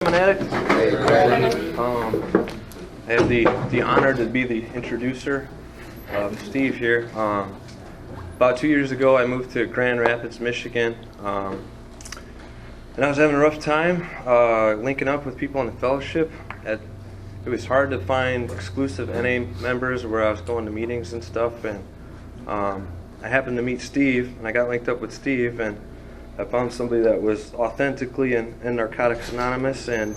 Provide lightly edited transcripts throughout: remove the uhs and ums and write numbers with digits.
I'm an addict. I have the honor to be the introducer of Steve here. About 2 years ago, I moved to Grand Rapids, Michigan, and I was having a rough time linking up with people in the fellowship. It was hard to find exclusive NA members where I was going to meetings and stuff, and I happened to meet Steve, and I got linked up with Steve, and I found somebody that was authentically in Narcotics Anonymous, and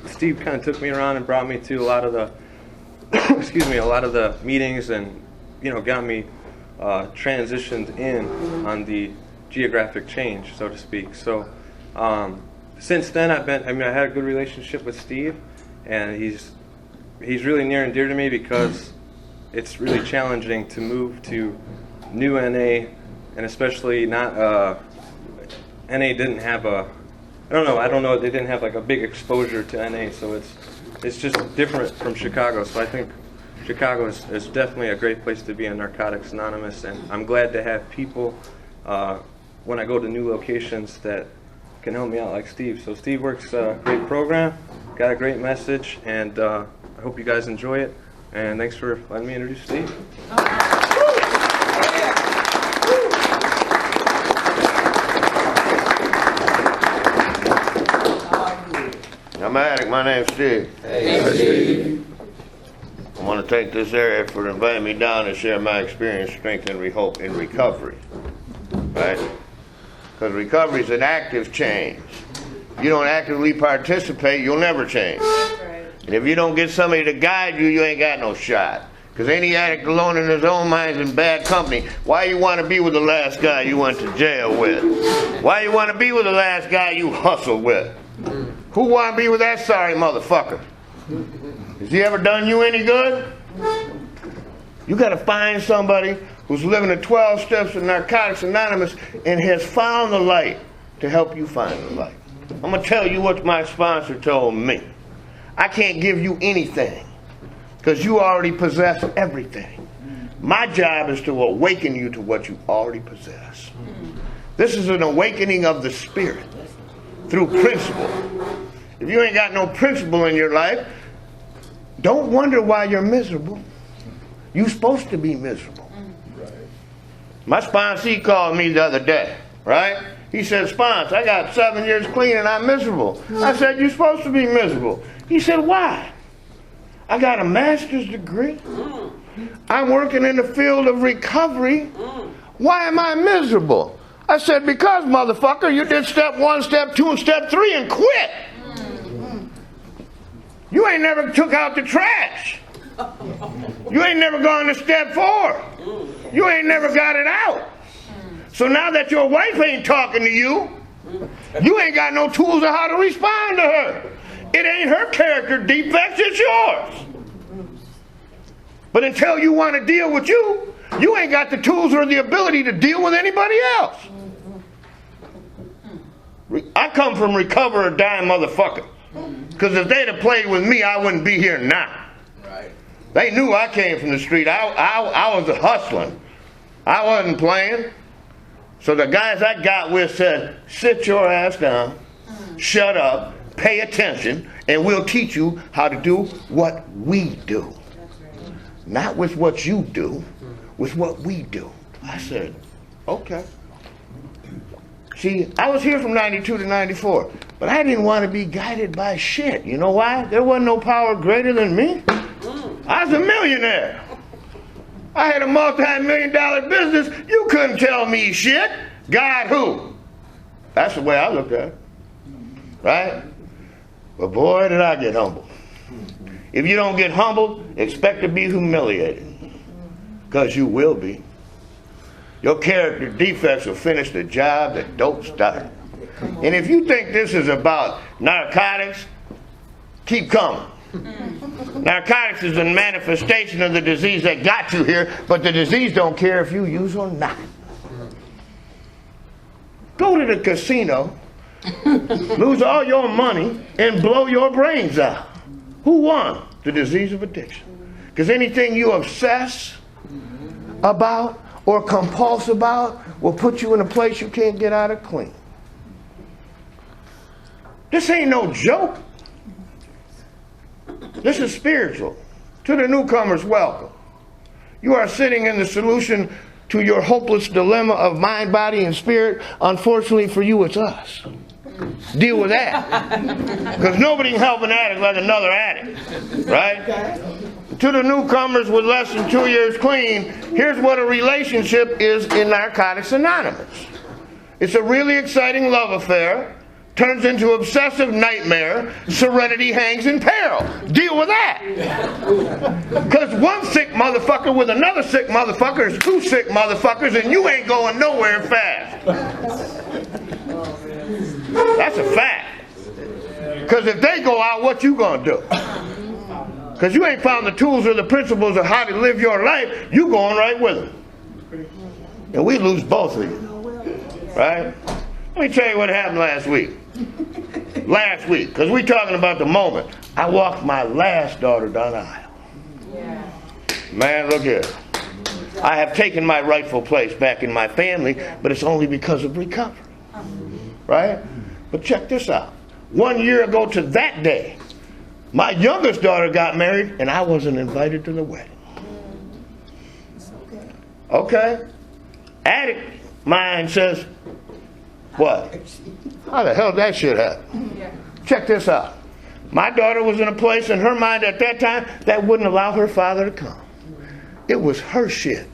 Steve kind of took me around and brought me to a lot of the a lot of the meetings, and got me transitioned in on the geographic change, so to speak. So since then, I had a good relationship with Steve, and he's really near and dear to me because it's really challenging to move to new NA. And especially not, NA didn't have I don't know, they didn't have like a big exposure to NA, so it's just different from Chicago. So I think Chicago is definitely a great place to be in Narcotics Anonymous, and I'm glad to have people when I go to new locations that can help me out like Steve. So Steve works a great program, got a great message, and I hope you guys enjoy it, and thanks for letting me introduce Steve. I'm an addict. My name's Steve. Hey, Steve. I want to thank this area for inviting me down to share my experience, strength, and hope in recovery. Right? Because recovery is an active change. If you don't actively participate, you'll never change. Right. And if you don't get somebody to guide you, you ain't got no shot. Because any addict alone in his own mind is in bad company. Why you want to be with the last guy you went to jail with? Why you want to be with the last guy you hustled with? Who want to be with that sorry motherfucker? Has he ever done you any good? You got to find somebody who's living the 12 steps of Narcotics Anonymous and has found the light to help you find the light. I'm going to tell you what my sponsor told me. I can't give you anything because you already possess everything. My job is to awaken you to what you already possess. This is an awakening of the spirit through principle. If you ain't got no principle in your life, don't wonder why you're miserable. You're supposed to be miserable. My sponsee called me the other day, right? He said, Spons, I got 7 years clean and I'm miserable. I said, you're supposed to be miserable. He said, why? I got a master's degree. I'm working in the field of recovery. Why am I miserable? I said, because, motherfucker, you did step 1, step 2, and step 3 and quit. You ain't never took out the trash. You ain't never gone to step 4. You ain't never got it out. So now that your wife ain't talking to you, you ain't got no tools of how to respond to her. It ain't her character defects, it's yours. But until you want to deal with you, you ain't got the tools or the ability to deal with anybody else. I come from recover or die motherfucker. Because if they'd have played with me, I wouldn't be here now. Right. They knew I came from the street. I was hustling. I wasn't playing. So the guys I got with said, sit your ass down, shut up, pay attention, and we'll teach you how to do what we do. Not with what you do, with what we do. I said, okay. See, I was here from 92 to 94, but I didn't want to be guided by shit. You know why? There wasn't no power greater than me. I was a millionaire. I had a multi-million-dollar business. You couldn't tell me shit. God who? That's the way I look at it. Right? But boy, did I get humbled. If you don't get humbled, expect to be humiliated. Because you will be. Your character defects will finish the job that dope started. And if you think this is about narcotics, keep coming. Narcotics is a manifestation of the disease that got you here, but the disease don't care if you use or not. Go to the casino, lose all your money, and blow your brains out. Who won? The disease of addiction. Because anything you obsess about or compulse about will put you in a place you can't get out of clean. This ain't no joke. This is spiritual. To the newcomers, welcome. You are sitting in the solution to your hopeless dilemma of mind, body, and spirit. Unfortunately for you, it's us. Deal with that. Because nobody can help an addict like another addict. Right? To the newcomers with less than 2 years clean, here's what a relationship is in Narcotics Anonymous. It's a really exciting love affair. Turns into obsessive nightmare. Serenity hangs in peril. Deal with that. Because one sick motherfucker with another sick motherfucker is two sick motherfuckers, and you ain't going nowhere fast. That's a fact. Because if they go out, what you gonna do? Because you ain't found the tools or the principles of how to live your life, you going right with them. And we lose both of you. Right? Let me tell you what happened last week. Last week, because we're talking about the moment. I walked my last daughter down the aisle. Man, look here. I have taken my rightful place back in my family, but it's only because of recovery. Right? But check this out. 1 year ago to that day, my youngest daughter got married, and I wasn't invited to the wedding. Okay? Addict mind says, what? How the hell did that shit happen? Check this out. My daughter was in a place in her mind at that time that wouldn't allow her father to come. It was her shit,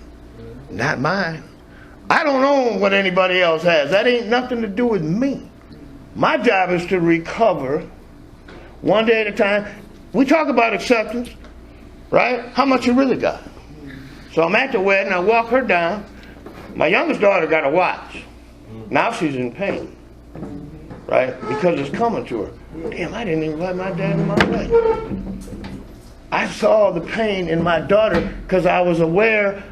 not mine. I don't own what anybody else has. That ain't nothing to do with me. My job is to recover one day at a time. We talk about acceptance, right? How much you really got? So I'm at the wedding. I walk her down. My youngest daughter got a watch. Now she's in pain, right? Because it's coming to her. Damn, I didn't even let my dad in my wedding. I saw the pain in my daughter because I was aware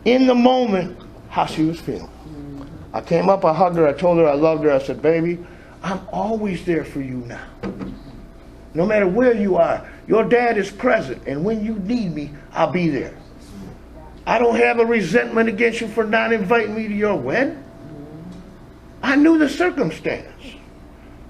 in the moment how she was feeling. I came up, I hugged her, I told her I loved her. I said, baby, I'm always there for you now. No matter where you are, your dad is present, and when you need me, I'll be there. I don't have a resentment against you for not inviting me to your wedding. I knew the circumstance.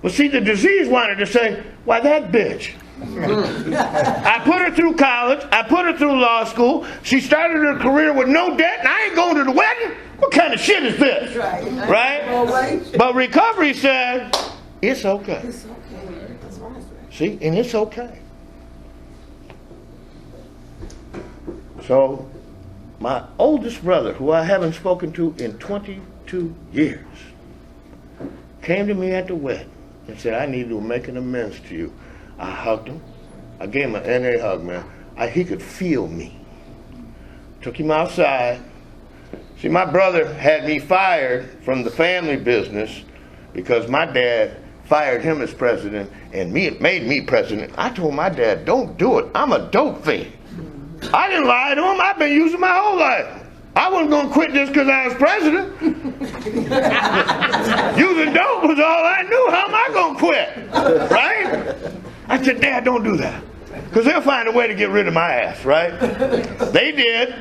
But see, the disease wanted to say, why that bitch? I put her through college. I put her through law school. She started her career with no debt, and I ain't going to the wedding? What kind of shit is this? Right? But recovery said, it's okay. It's okay. See, and it's okay. So, my oldest brother, who I haven't spoken to in 22 years, came to me at the wedding and said, I need to make an amends to you. I hugged him. I gave him an NA hug, man. He could feel me. Took him outside. See, my brother had me fired from the family business because my dad fired him as president and made me president. I told my dad, don't do it. I'm a dope fiend. I didn't lie to him. I've been using my whole life. I wasn't going to quit this because I was president. Using dope was all I knew. How am I going to quit? Right? I said, Dad, don't do that. Because they'll find a way to get rid of my ass, right? They did.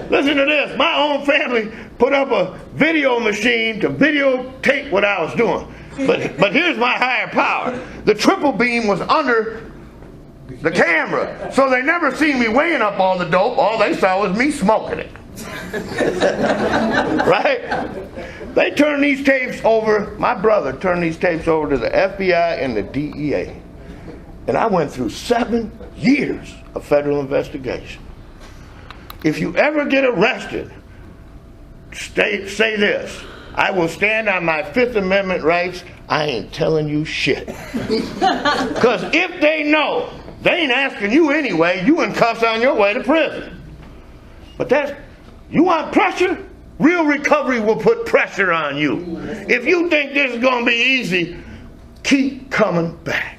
Listen to this. My own family put up a video machine to videotape what I was doing. But here's my higher power. The triple beam was under the camera. So they never seen me weighing up all the dope. All they saw was me smoking it. Right? They turned these tapes over, my brother turned these tapes over to the FBI and the DEA. And I went through 7 years of federal investigation. If you ever get arrested, say this: I will stand on my Fifth Amendment rights. I ain't telling you shit. Because if they know, they ain't asking you anyway. You in cuffs on your way to prison. But you want pressure? Real recovery will put pressure on you. If you think this is going to be easy, keep coming back.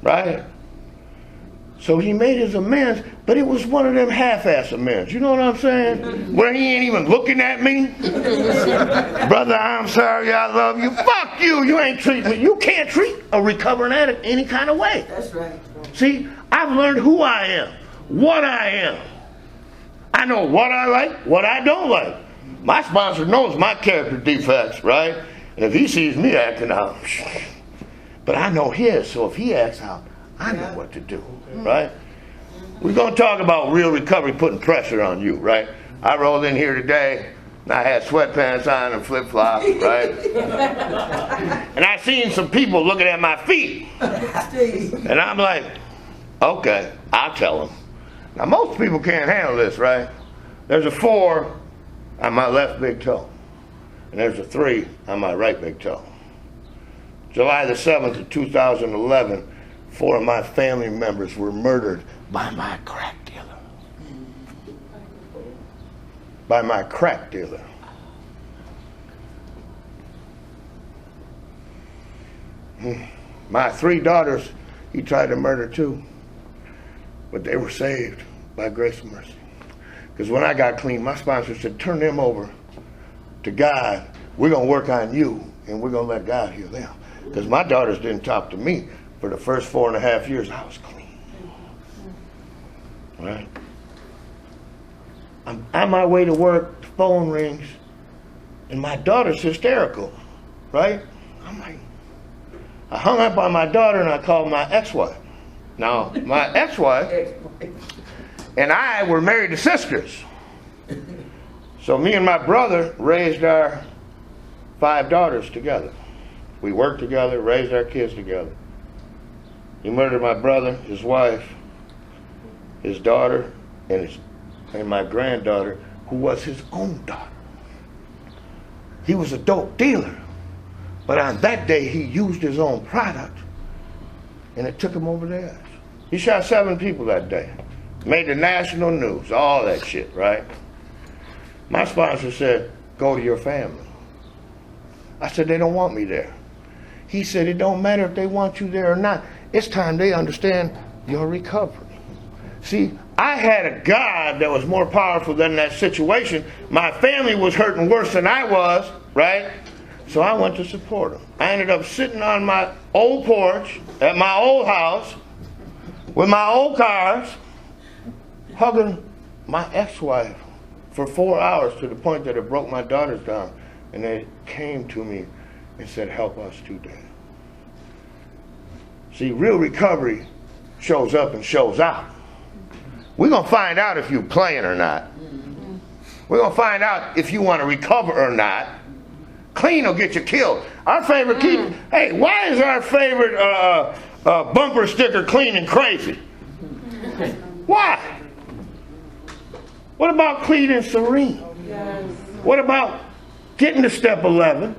Right? So he made his amends, but it was one of them half-ass amends. You know what I'm saying? Where he ain't even looking at me. Brother, I'm sorry, I love you. Fuck you. You ain't treating me. You can't treat a recovering addict any kind of way. That's right. See, I've learned who I am, what I am. I know what I like, what I don't like. My sponsor knows my character defects, right? And if he sees me acting out, But I know his, so if he acts out, I know what to do, right? We're going to talk about real recovery putting pressure on you, right? I rolled in here today, and I had sweatpants on and flip-flops, right? And I seen some people looking at my feet. And I'm like, okay, I'll tell them. Now, most people can't handle this, right? There's a 4 on my left big toe. And there's a 3 on my right big toe. July the 7th of 2011, 4 of my family members were murdered by my crack dealer. By my crack dealer. My 3 daughters, he tried to murder too. But they were saved by grace and mercy. Because when I got clean, my sponsor said, turn them over to God. We're going to work on you, and we're going to let God heal them. Because my daughters didn't talk to me for the first 4.5 years. I was clean. Right? I'm on my way to work, the phone rings, and my daughter's hysterical. Right? I'm like, I hung up on my daughter and I called my ex-wife. Now, my ex-wife and I were married to sisters. So me and my brother raised our 5 daughters together. We worked together, raised our kids together. He murdered my brother, his wife, his daughter, and my granddaughter, who was his own daughter. He was a dope dealer. But on that day, he used his own product, and it took him over the edge. He shot 7 people that day. Made the national news, all that shit, right? My sponsor said, go to your family. I said, they don't want me there. He said, it don't matter if they want you there or not. It's time they understand your recovery. See, I had a God that was more powerful than that situation. My family was hurting worse than I was, right? So I went to support him. I ended up sitting on my old porch at my old house with my old cars, hugging my ex-wife for 4 hours to the point that it broke my daughters down. And they came to me and said, help us today. See, real recovery shows up and shows out. We're going to find out if you're playing or not. We're going to find out if you want to recover or not. Clean will get you killed. Our favorite hey, why is our favorite bumper sticker clean and crazy? Why? What about clean and serene? Yes. What about getting to step 11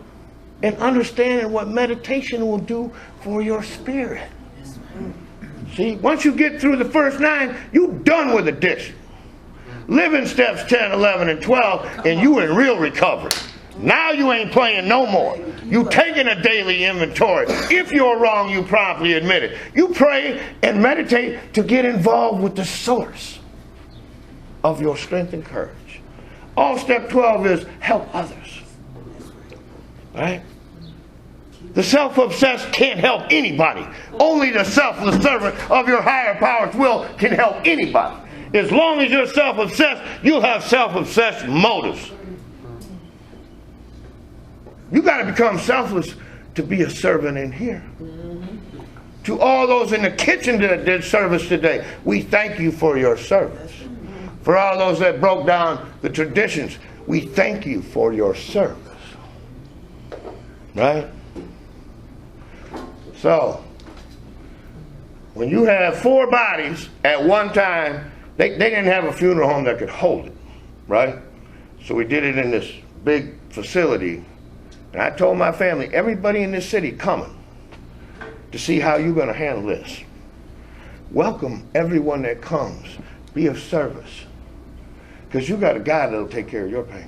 and understanding what meditation will do for your spirit? See, once you get through the first 9, you're done with addiction. Live in steps 10, 11, and 12, and you in real recovery. Now you ain't playing no more. You taking a daily inventory. If you're wrong, you promptly admit it. You pray and meditate to get involved with the source of your strength and courage. All step 12 is help others. Right? The self-obsessed can't help anybody. Only the selfless servant of your higher power's will can help anybody. As long as you're self-obsessed, you'll have self-obsessed motives. You got to become selfless to be a servant in here. To all those in the kitchen that did service today, we thank you for your service. For all those that broke down the traditions, we thank you for your service. Right? So, when you have 4 bodies at one time, they didn't have a funeral home that could hold it. Right? So we did it in this big facility. And I told my family, everybody in this city coming to see how you're going to handle this. Welcome everyone that comes. Be of service. Because you got a God that'll take care of your pain.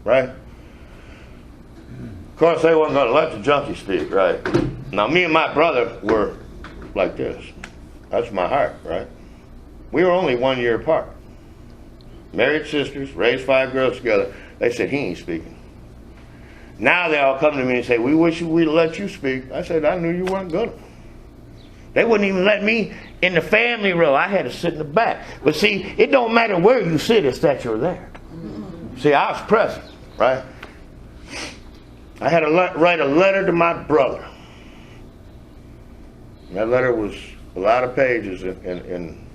Right? Of course, they weren't going to let the junkie speak, right? Now, me and my brother were like this. That's my heart, right? We were only 1 year apart. Married sisters, raised 5 girls together. They said, he ain't speaking. Now they all come to me and say, we wish we'd let you speak. I said, I knew you weren't going to. They wouldn't even let me in the family row. I had to sit in the back. But see, it don't matter where you sit, it's that you're there. See, I was present, right? I had to write a letter to my brother. That letter was a lot of pages, and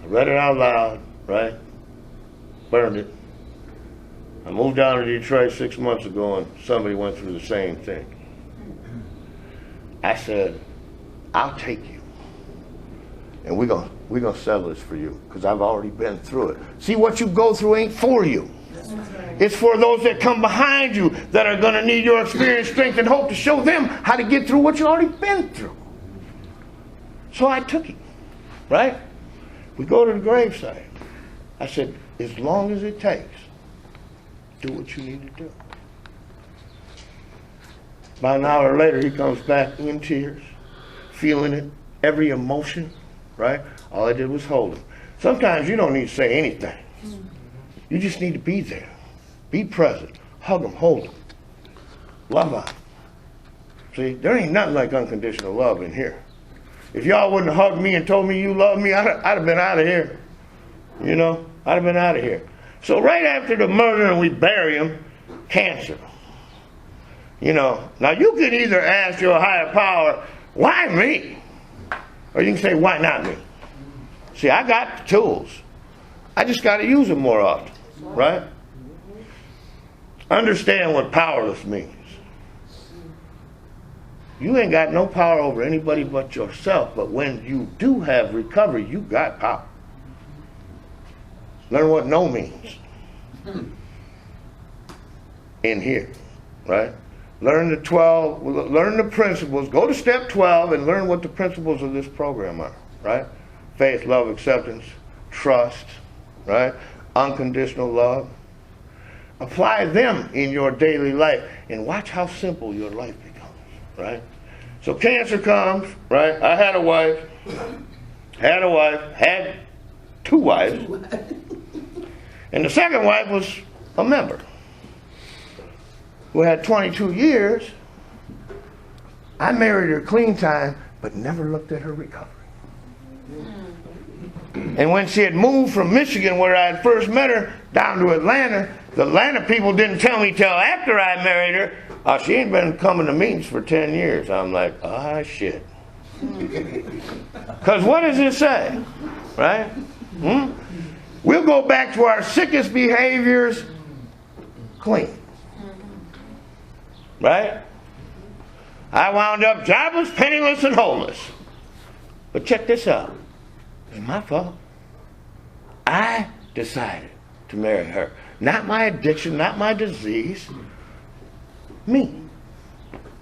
I read it out loud, right? Burned it. I moved down to Detroit 6 months ago, and somebody went through the same thing. I said, I'll take you, and we're gonna settle this for you, because I've already been through it. See, what you go through ain't for you. It's for those that come behind you that are going to need your experience, strength, and hope to show them how to get through what you already been through. So I took him, right? We go to the gravesite. I said, as long as it takes, do what you need to do. About an hour later, he comes back in tears, feeling it, every emotion, right? All I did was hold him. Sometimes you don't need to say anything. You just need to be there. Be present. Hug them, hold them. Love them. See, there ain't nothing like unconditional love in here. If y'all wouldn't have hugged me and told me you love me, I'd have been out of here. You know, I'd have been out of here. So right after the murder and we bury him, cancer. You know, now you can either ask your higher power, why me? Or you can say, why not me? See, I got the tools. I just got to use them more often, right? Understand what powerless means. You ain't got no power over anybody but yourself, but when you do have recovery, you got power. Learn what no means in here, right? Learn the principles. Go to step 12 and learn what the principles of this program are, right? Faith, love, acceptance, trust, right? Unconditional love. Apply them in your daily life and watch how simple your life becomes, right? So cancer comes, right? I had a wife, had two wives, and the second wife was a member who had 22 years. I married her clean time, but never looked at her recovery. And when she had moved from Michigan, where I had first met her, down to Atlanta, the Atlanta people didn't tell me till after I married her, she ain't been coming to meetings for 10 years. I'm like, shit. Because what does it say? Right? We'll go back to our sickest behaviors clean. Right? I wound up jobless, penniless, and homeless. But check this out. It's my fault. I decided to marry her. Not my addiction, not my disease. Me.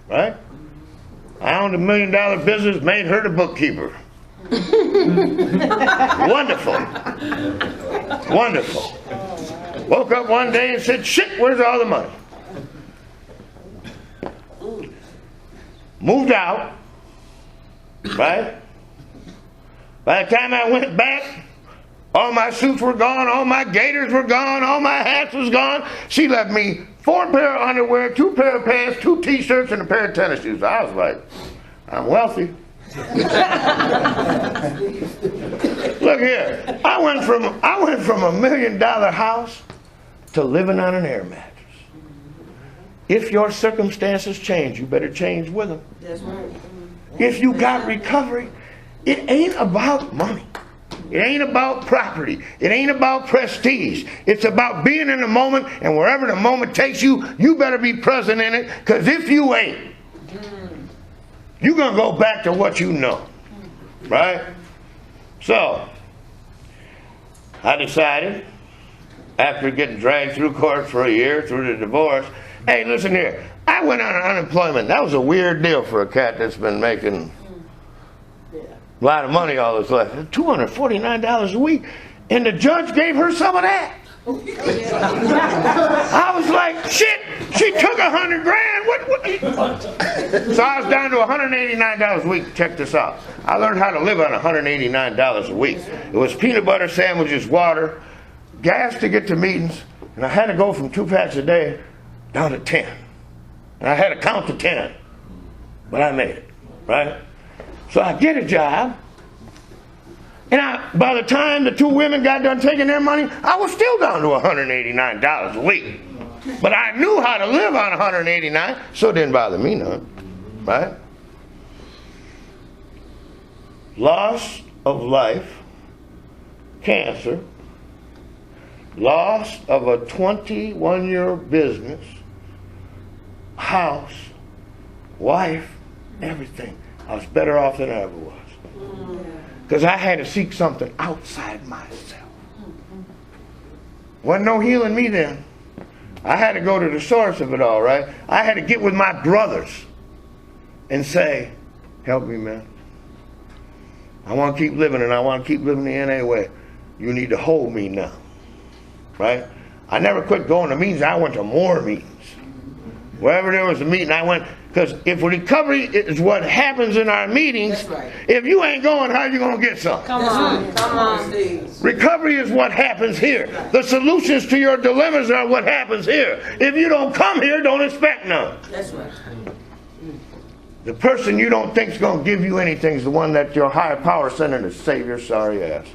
Right? I owned $1 million business, made her the bookkeeper. Wonderful. Wonderful. Woke up one day and said, shit, where's all the money? Moved out. Right? By the time I went back, all my suits were gone, all my gaiters were gone, all my hats was gone. She left me 4 pair of underwear, 2 pair of pants, 2 t-shirts, and a pair of tennis shoes. I was like, I'm wealthy. Look here. I went from $1 million house to living on an air mattress. If your circumstances change, you better change with them. That's right. If you got recovery, it ain't about money. It ain't about property. It ain't about prestige. It's about being in the moment, and wherever the moment takes you, you better be present in it, because if you ain't, you're going to go back to what you know. Right? So, I decided, after getting dragged through court for a year, through the divorce, hey, listen here, I went on unemployment. That was a weird deal for a cat that's been making a lot of money all his life. $249 a week. And the judge gave her some of that. I was like, shit, she took $100 grand. So I was down to $189 a week. Check this out. I learned how to live on $189 a week. It was peanut butter sandwiches, water, gas to get to meetings, and I had to go from 2 packs a day down to 10. And I had to count to 10. But I made it, right? So I get a job, and by the time the 2 women got done taking their money, I was still down to $189 a week. But I knew how to live on $189, so it didn't bother me none, right? loss of life, cancer, loss of a 21-year business, house, wife, everything. I was better off than I ever was. Because I had to seek something outside myself. Wasn't no healing me then. I had to go to the source of it all, right? I had to get with my brothers and say, help me, man. I want to keep living, and I want to keep living the NA way. You need to hold me now, right? I never quit going to meetings. I went to more meetings. Wherever there was a meeting, I went. Because if recovery is what happens in our meetings, right. If you ain't going, how are you going to get some? Come on, Steve. Recovery is what happens here. The solutions to your dilemmas are what happens here. If you don't come here, don't expect none. That's right. The person you don't think is going to give you anything is the one that your higher power sent in to save your sorry ass.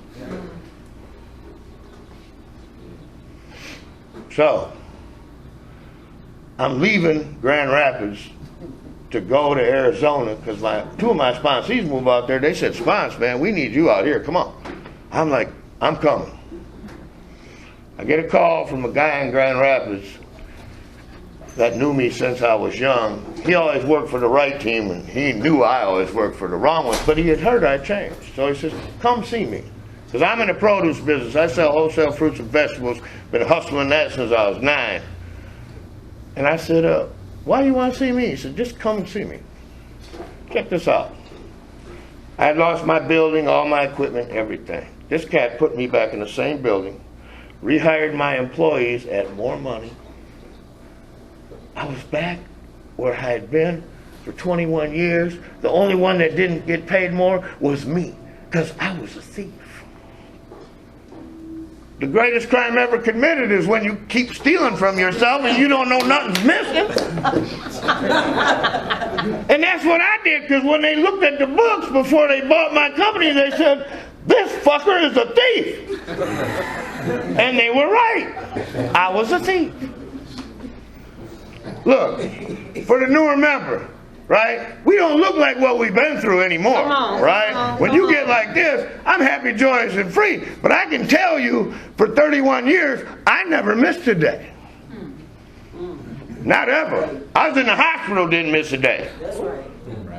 So, I'm leaving Grand Rapids to go to Arizona because two of my sponsees move out there. They said, Spons, man, we need you out here. Come on. I'm like, I'm coming. I get a call from a guy in Grand Rapids that knew me since I was young. He always worked for the right team, and he knew I always worked for the wrong ones, but he had heard I changed. So he says, come see me. Because I'm in the produce business. I sell wholesale fruits and vegetables. Been hustling that since I was 9. And I said, why do you want to see me? He said, just come and see me. Check this out. I had lost my building, all my equipment, everything. This cat put me back in the same building, rehired my employees at more money. I was back where I had been for 21 years. The only one that didn't get paid more was me, because I was a thief. The greatest crime ever committed is when you keep stealing from yourself and you don't know nothing's missing. And that's what I did, because when they looked at the books before they bought my company, they said, this fucker is a thief. And they were right. I was a thief. Look, for the newer member, right? We don't look like what we've been through anymore, right? When you get like this, I'm happy, joyous, and free. But I can tell you, for 31 years, I never missed a day. Not ever. I was in the hospital, didn't miss a day. That's right.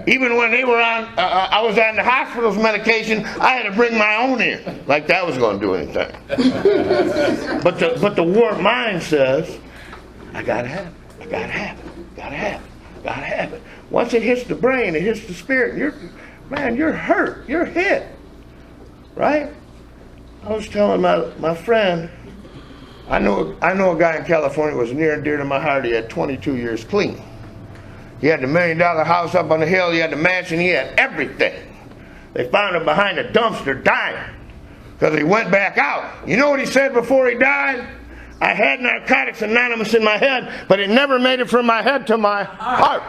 Even when they were on, I was on the hospital's medication, I had to bring my own in. Like that was going to do anything. But the warped mind says, I gotta have it. I gotta have it. Gotta have it. Gotta have it. Once it hits the brain, it hits the spirit. You're hurt. You're hit. Right? I was telling my friend, I know a guy in California who was near and dear to my heart. He had 22 years clean. He had the $1 million house up on the hill. He had the mansion. He had everything. They found him behind a dumpster dying because he went back out. You know what he said before he died? I had Narcotics Anonymous in my head, but it never made it from my head to my heart.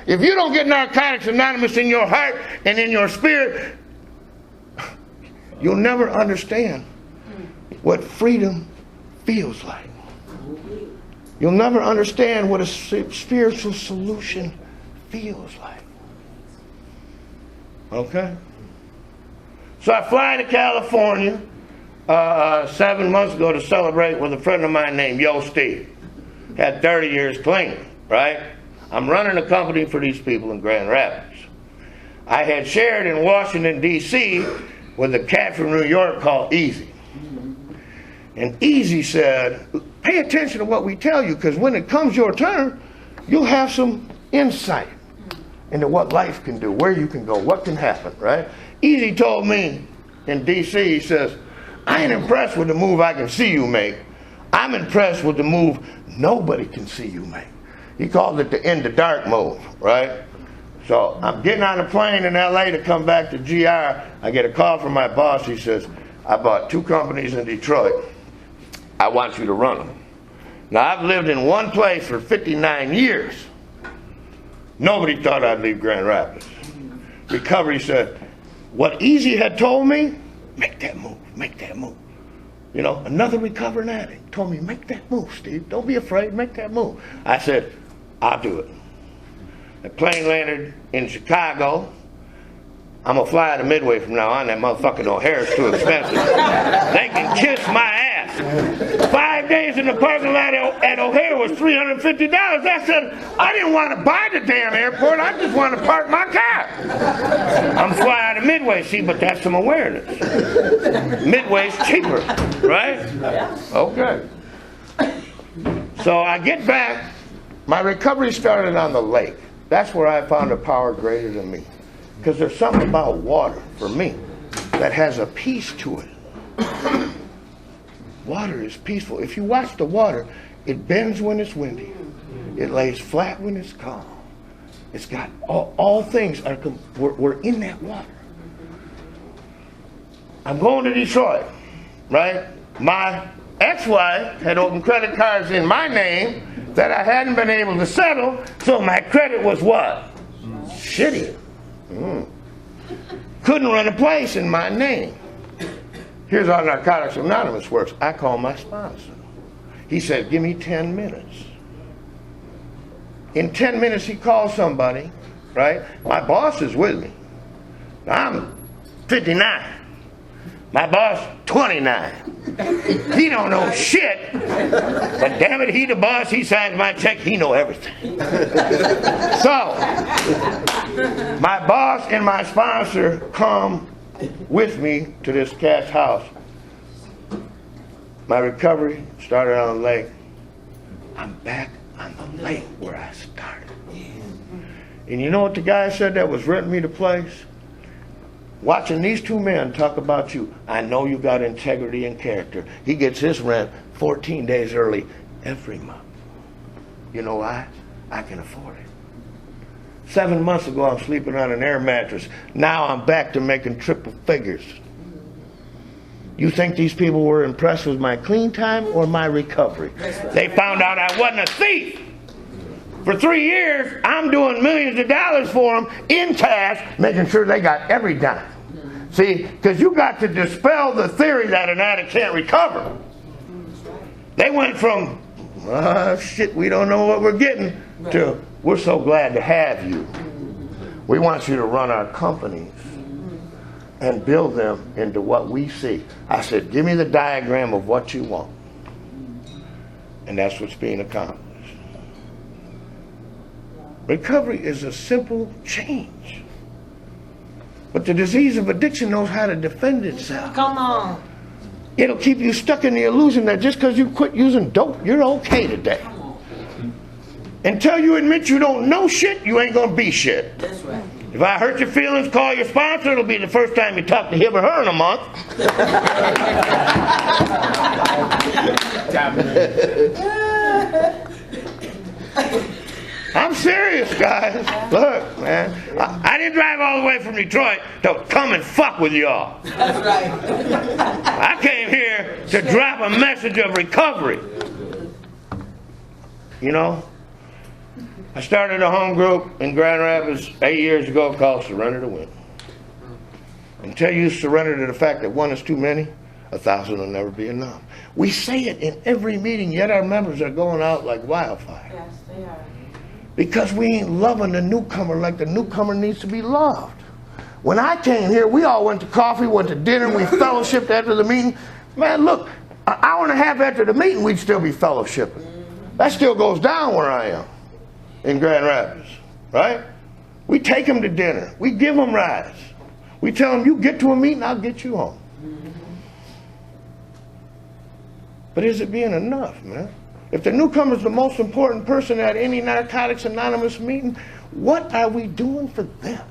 If you don't get Narcotics Anonymous in your heart and in your spirit, you'll never understand what freedom feels like. You'll never understand what a spiritual solution feels like. Okay? So I fly to California 7 months ago to celebrate with a friend of mine named Yo Steve. Had 30 years clean, right? I'm running a company for these people in Grand Rapids. I had shared in Washington, D.C. with a cat from New York called Easy. And Easy said, pay attention to what we tell you, because when it comes your turn, you'll have some insight into what life can do, where you can go, what can happen, right? Easy told me in D.C., he says, I ain't impressed with the move I can see you make. I'm impressed with the move nobody can see you make. He called it the in the dark move, right? So I'm getting on a plane in LA to come back to GR. I get a call from my boss. He says, I bought 2 companies in Detroit. I want you to run them. Now I've lived in one place for 59 years. Nobody thought I'd leave Grand Rapids. Recovery said, what Easy had told me, make that move, make that move. You know, another recovering addict told me, make that move, Steve. Don't be afraid, make that move. I said, I'll do it. The plane landed in Chicago. I'm going to fly to Midway from now on. That motherfucking O'Hare is too expensive. They can kiss my ass. 5 days in the parking lot at O'Hare was $350. I said, I didn't want to buy the damn airport. I just want to park my car. I'm flying to Midway, see, but that's some awareness. Midway's cheaper, right? Okay. So I get back. My recovery started on the lake. That's where I found a power greater than me. Because there's something about water, for me, that has a peace to it. Water is peaceful. If you watch the water, it bends when it's windy. It lays flat when it's calm. It's got all things, we're in that water. I'm going to Detroit, right? My ex-wife had opened credit cards in my name that I hadn't been able to settle, so my credit was what? Shitty. Couldn't run a place in my name. Here's how Narcotics Anonymous works. I call my sponsor. He said, give me 10 minutes. In 10 minutes he calls somebody, right? My boss is with me. I'm 59. My boss, 29. He don't know shit, but damn it, he the boss, he signs my check, he know everything. So, my boss and my sponsor come with me to this cat's house. My recovery started on the lake. I'm back on the lake where I started. And you know what the guy said that was renting me the place? Watching these two men talk about you, I know you got integrity and character. He gets his rent 14 days early every month. You know why? I can afford it. 7 months ago, I'm sleeping on an air mattress. Now I'm back to making triple figures. You think these people were impressed with my clean time or my recovery? They found out I wasn't a thief. For 3 years, I'm doing millions of dollars for them in cash, making sure they got every dime. See, because you got to dispel the theory that an addict can't recover. They went from, shit, we don't know what we're getting, to, we're so glad to have you. We want you to run our companies and build them into what we see. I said, give me the diagram of what you want. And that's what's being accomplished. Recovery is a simple change. But the disease of addiction knows how to defend itself. Come on. It'll keep you stuck in the illusion that just because you quit using dope, you're okay today. Until you admit you don't know shit, you ain't gonna be shit. That's right. If I hurt your feelings, call your sponsor. It'll be the first time you talk to him or her in a month. I'm serious, guys. Look, man, I didn't drive all the way from Detroit to come and fuck with y'all. That's right. I came here to drop a message of recovery. You know, I started a home group in Grand Rapids 8 years ago called Surrender to Win. Until you surrender to the fact that one is too many, 1,000 will never be enough. We say it in every meeting, yet our members are going out like wildfire. Yes, they are. Because we ain't loving the newcomer like the newcomer needs to be loved. When I came here, we all went to coffee, went to dinner, we fellowshipped after the meeting. Man, look, an hour and a half after the meeting, we'd still be fellowshipping. That still goes down where I am, in Grand Rapids, right? We take them to dinner. We give them rides. We tell them, you get to a meeting, I'll get you home. But is it being enough, man? If the newcomer's the most important person at any Narcotics Anonymous meeting, what are we doing for them?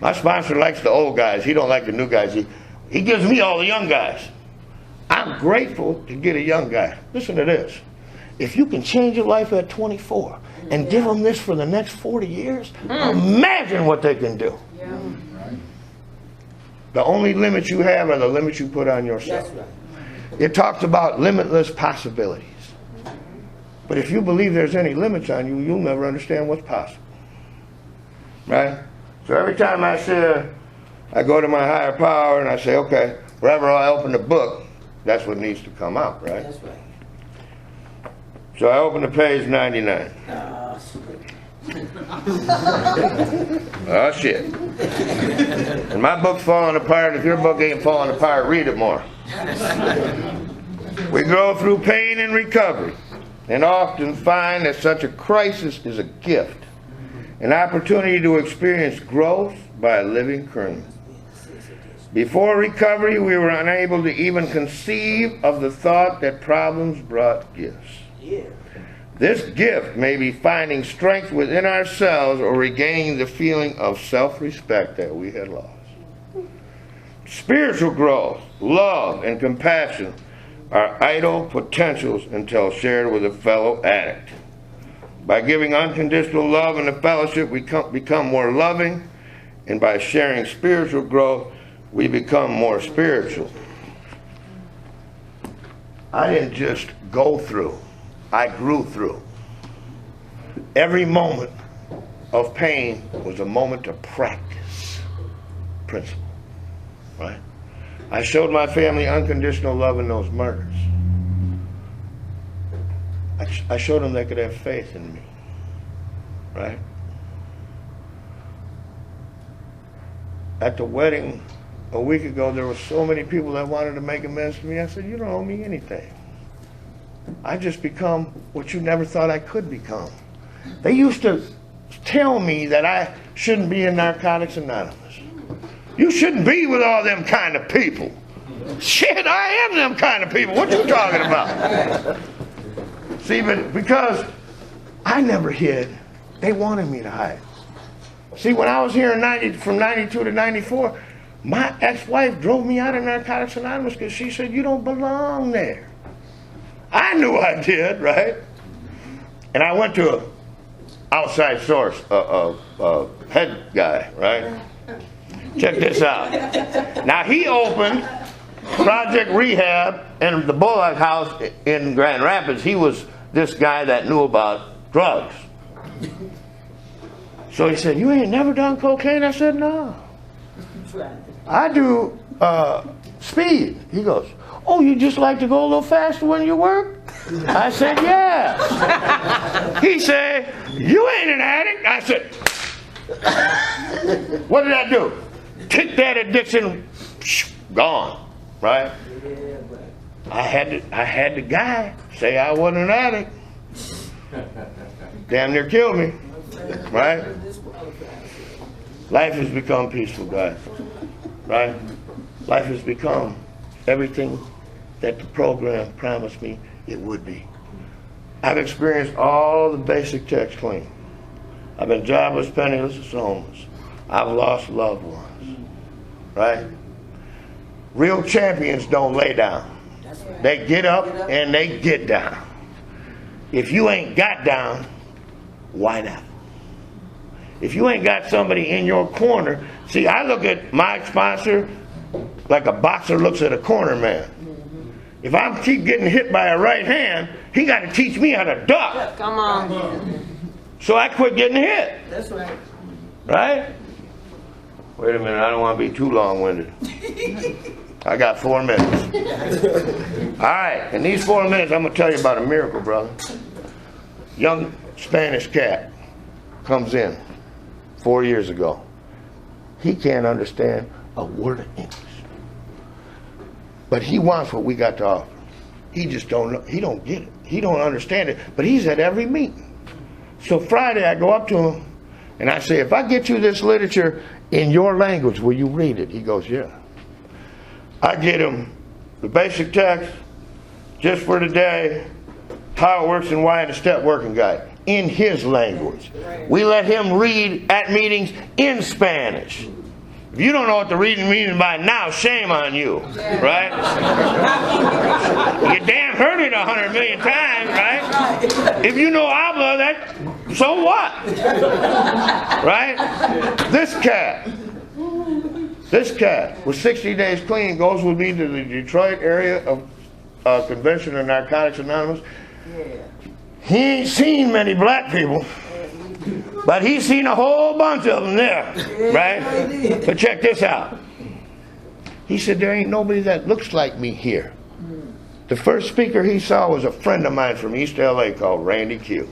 My sponsor likes the old guys. He don't like the new guys. He gives me all the young guys. I'm grateful to get a young guy. Listen to this. If you can change your life at 24 and give them this for the next 40 years, imagine what they can do. Yeah. The only limits you have are the limits you put on yourself. That's right. It talks about limitless possibilities. But if you believe there's any limits on you, you'll never understand what's possible. Right? So every time I go to my higher power and I say, okay, wherever I open the book, that's what needs to come out, right? That's right. So I open to page 99. Oh, shit. And my book's falling apart. If your book ain't falling apart, read it more. We go through pain and recovery and often find that such a crisis is a gift, an opportunity to experience growth by a living cream. Before recovery, we were unable to even conceive of the thought that problems brought gifts. This gift may be finding strength within ourselves or regaining the feeling of self-respect that we had lost. Spiritual growth, love, and compassion are idle potentials until shared with a fellow addict. By giving unconditional love and a fellowship, we become more loving, and by sharing spiritual growth, we become more spiritual. I didn't just go through, I grew through. Every moment of pain was a moment to practice principle, right? I showed my family unconditional love in those murders. I showed them they could have faith in me, right? At the wedding a week ago, there were so many people that wanted to make amends to me. I said, you don't owe me anything. I just become what you never thought I could become. They used to tell me that I shouldn't be in Narcotics Anonymous. You shouldn't be with all them kind of people. Shit, I am them kind of people. What you talking about? See, but because I never hid, they wanted me to hide. See, when I was here in from 92 to 94, my ex-wife drove me out of Narcotics Anonymous because she said, you don't belong there. I knew I did, right? And I went to an outside source, a head guy, right? Check this out. Now, he opened Project Rehab in the Bullock House in Grand Rapids. He was this guy that knew about drugs. So he said, you ain't never done cocaine? I said, no. I do speed. He goes, oh, you just like to go a little faster when you work? I said, yeah. He said, you ain't an addict? I said, what did I do? Kick that addiction, gone, right? I had the guy say I wasn't an addict. Damn near killed me, right? Life has become peaceful, guys, right? Life has become everything that the program promised me it would be. I've experienced all the basic checks clean. I've been jobless, penniless, and homeless. I've lost loved ones, right? Real champions don't lay down. They get up and they get down. If you ain't got down, why not? If you ain't got somebody in your corner, see, I look at my sponsor like a boxer looks at a corner man. If I keep getting hit by a right hand, he got to teach me how to duck. Come on. So I quit getting hit. That's right. Right? Wait a minute, I don't want to be too long-winded. I got 4 minutes. All right, in these 4 minutes, I'm going to tell you about a miracle, brother. Young Spanish cat comes in 4 years ago. He can't understand a word of English. But he wants what we got to offer. He just don't know. He don't get it. He don't understand it. But he's at every meeting. So Friday, I go up to him, and I say, if I get you this literature in your language, will you read it? He goes, yeah. I get him the basic text, just for today, how it works and why, and a step working guide in his language. We let him read at meetings in Spanish. If you don't know what the reading means by now, shame on you, right? You damn heard it 100 million times, right? If you know habla, that, so what? Right? This cat with 60 days clean goes with me to the Detroit area of convention of Narcotics Anonymous. He ain't seen many black people, but he's seen a whole bunch of them there, right? But check this out. He said, there ain't nobody that looks like me here. The first speaker he saw was a friend of mine from East LA called Randy Q.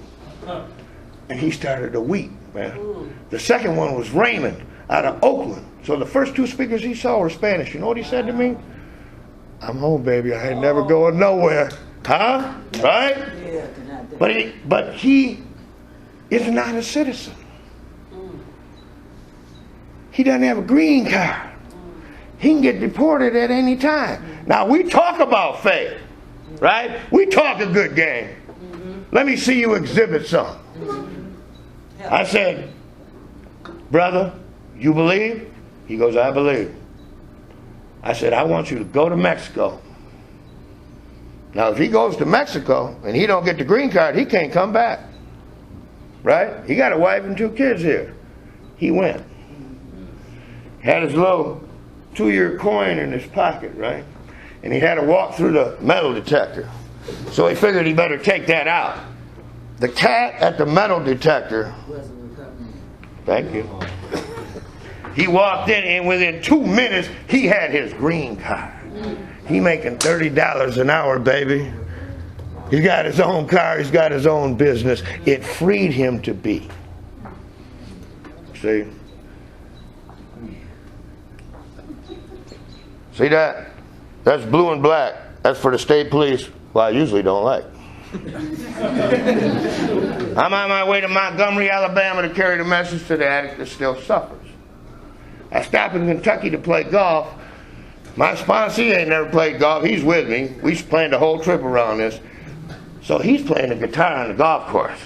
And he started to weep, man. The second one was Raymond out of Oakland. So the first two speakers he saw were Spanish. You know what he said to me? I'm home, baby. I ain't never going nowhere. Huh? Right? But he is not a citizen. He doesn't have a green card. He can get deported at any time. Now, we talk about faith, right? We talk a good game. Let me see you exhibit some. I said, brother, you believe? He goes, I believe. I said, I want you to go to Mexico. Now, if he goes to Mexico and he don't get the green card, he can't come back. Right? He got a wife and 2 kids here. He went. Had his little 2-year coin in his pocket, right? And he had to walk through the metal detector. So he figured he better take that out. The cat at the metal detector, thank you. He walked in, and within 2 minutes, he had his green card. He making $30 an hour, baby. He got his own car. He's got his own business. It freed him to be. See? See that? That's blue and black. That's for the state police, who I usually don't like. I'm on my way to Montgomery, Alabama to carry the message to the addict that still suffers. I stop in Kentucky to play golf. My sponsee ain't never played golf. He's with me. We planned the whole trip around this. So he's playing the guitar on the golf course.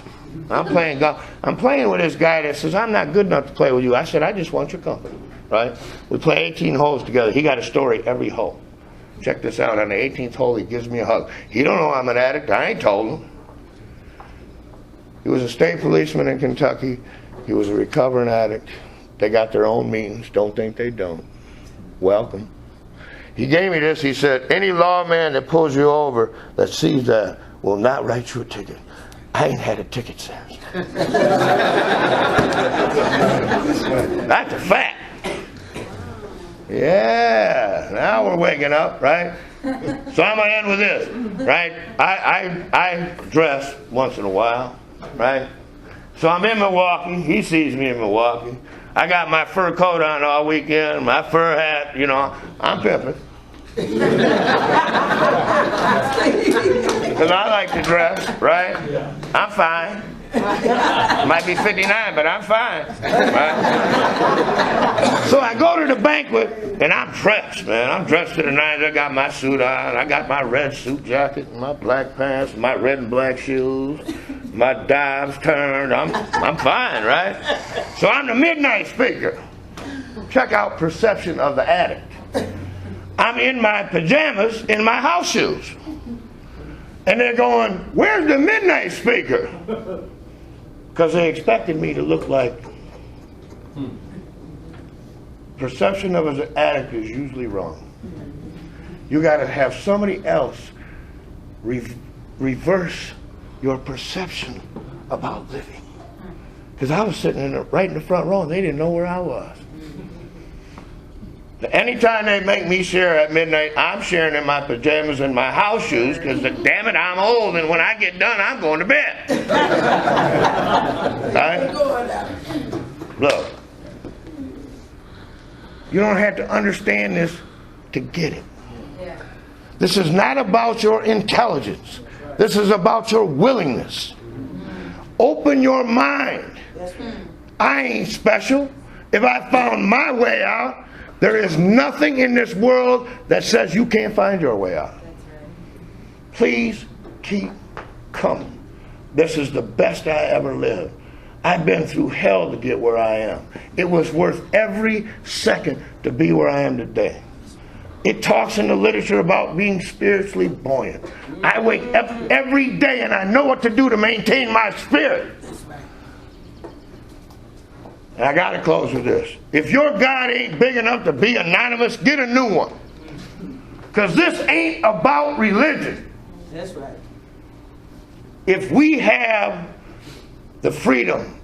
I'm playing golf. I'm playing with this guy that says, I'm not good enough to play with you. I said, I just want your company. Right? We play 18 holes together. He got a story every hole. Check this out. On the 18th hole, he gives me a hug. He don't know I'm an addict. I ain't told him. He was a state policeman in Kentucky. He was a recovering addict. They got their own means. Don't think they don't. Welcome. He gave me this. He said, any lawman that pulls you over that sees that will not write you a ticket. I ain't had a ticket since. That's a fact. Yeah, now we're waking up, right? So I'm gonna end with this, right? I dress once in a while, right? So I'm in Milwaukee. He sees me in Milwaukee. I got my fur coat on all weekend, my fur hat, you know. I'm pimping. Because I like to dress, right? I'm fine. Might be 59, but I'm fine. Right? So I go to the banquet, and I'm dressed, man. I'm dressed to the nines. I got my suit on. I got my red suit jacket, my black pants, my red and black shoes, my dives turned. I'm fine, right? So I'm the midnight speaker. Check out perception of the addict. I'm in my pajamas, in my house shoes. And they're going, where's the midnight speaker? Because they expected me to look like. Perception of an addict is usually wrong. You got to have somebody else reverse your perception about living. Because I was sitting right in the front row and they didn't know where I was. Anytime they make me share at midnight, I'm sharing in my pajamas and my house shoes because, damn it, I'm old, and when I get done, I'm going to bed. Right? Look, you don't have to understand this to get it. This is not about your intelligence. This is about your willingness. Open your mind. I ain't special. If I found my way out, there is nothing in this world that says you can't find your way out. Please keep coming. This is the best I ever lived. I've been through hell to get where I am. It was worth every second to be where I am today. It talks in the literature about being spiritually buoyant. I wake up every day and I know what to do to maintain my spirit. And I got to close with this. If your God ain't big enough to be anonymous, get a new one. Because this ain't about religion. That's right. If we have the freedom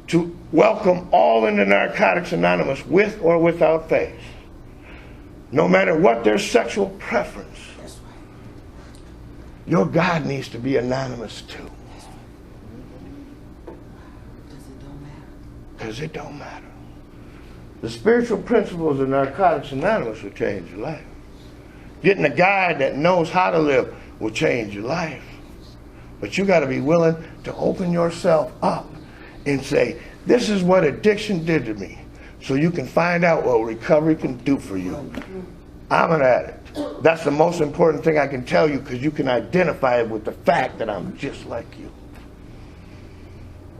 to welcome all into Narcotics Anonymous with or without faith, no matter what their sexual preference, your God needs to be anonymous too. because it don't matter. The spiritual principles of Narcotics Anonymous will change your life. Getting a guy that knows how to live will change your life. But you got to be willing to open yourself up and say, this is what addiction did to me, so you can find out what recovery can do for you. I'm an addict. That's the most important thing I can tell you, because you can identify it with the fact that I'm just like you.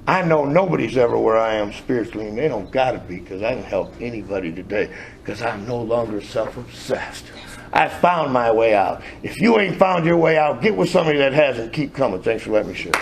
I know nobody's ever where I am spiritually, and they don't gotta be, because I can help anybody today, because I'm no longer self-obsessed. I found my way out. If you ain't found your way out, get with somebody that hasn't. Keep coming. Thanks for letting me share.